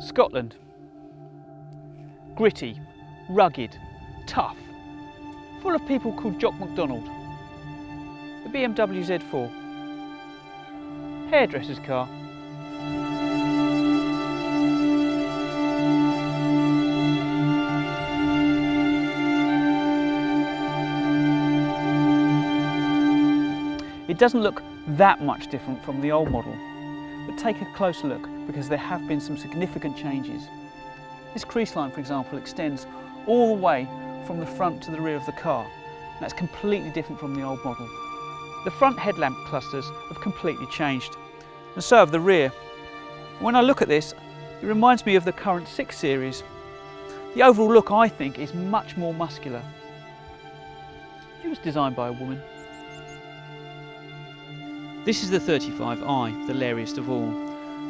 Scotland. Gritty, rugged, tough, full of people called Jock McDonald. The BMW Z4. Hairdresser's car. It doesn't look that much different from the old model, but take a closer look because there have been some significant changes. This crease line, for example, extends all the way from the front to the rear of the car. That's completely different from the old model. The front headlamp clusters have completely changed, and so have the rear. When I look at this, it reminds me of the current 6 Series. The overall look, I think, is much more muscular. It was designed by a woman. This is the 35i, the lariest of all.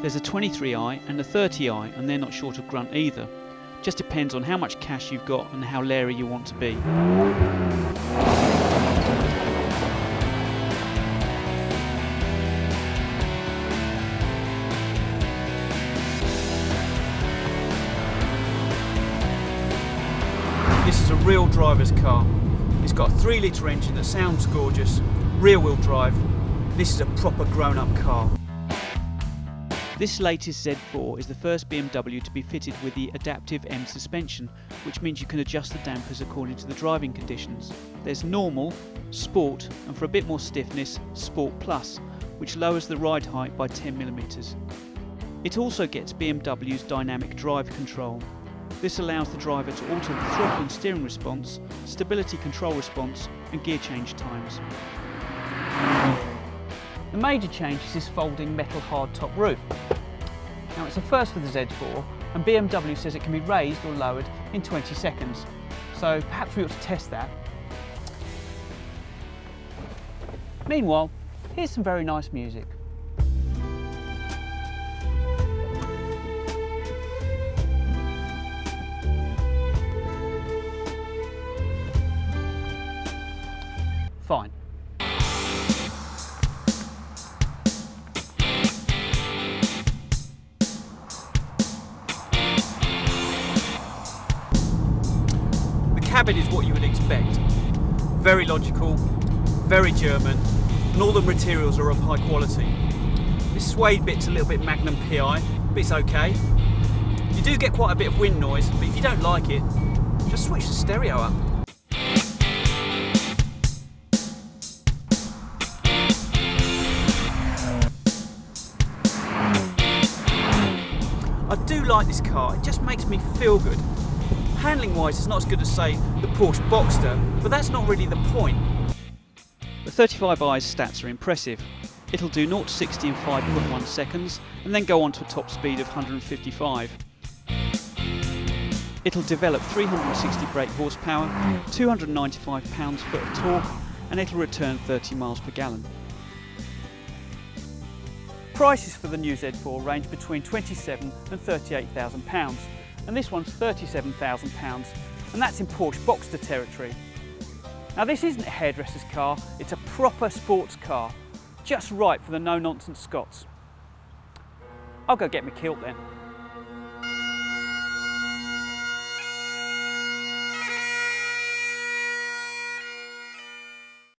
There's a 23i and a 30i, and they're not short of grunt either. Just depends on how much cash you've got and how leery you want to be. This is a real driver's car. It's got a 3-litre engine that sounds gorgeous, rear-wheel drive. This is a proper grown-up car. This latest Z4 is the first BMW to be fitted with the adaptive M suspension, which means you can adjust the dampers according to the driving conditions. There's Normal, Sport, and for a bit more stiffness, Sport Plus, which lowers the ride height by 10mm. It also gets BMW's dynamic drive control. This allows the driver to alter the throttle and steering response, stability control response, and gear change times. The major change is this folding metal hardtop roof. Now it's a first for the Z4, and BMW says it can be raised or lowered in 20 seconds. So perhaps we ought to test that. Meanwhile, here's some very nice music. Fine. The cabin is what you would expect. Very logical, very German, and all the materials are of high quality. This suede bit's a little bit Magnum PI, but it's okay. You do get quite a bit of wind noise, but if you don't like it, just switch the stereo up. I do like this car, it just makes me feel good. Handling wise it's not as good as say the Porsche Boxster, but that's not really the point. The 35i's stats are impressive. It'll do 0 to 60 in 5.1 seconds and then go on to a top speed of 155. It'll develop 360 brake horsepower, 295 pounds-foot of torque, and it'll return 30 miles per gallon. Prices for the new Z4 range between £27,000 and £38,000, and this one's £37,000, and that's in Porsche Boxster territory. Now this isn't a hairdresser's car, it's a proper sports car, just right for the no-nonsense Scots. I'll go get my kilt then.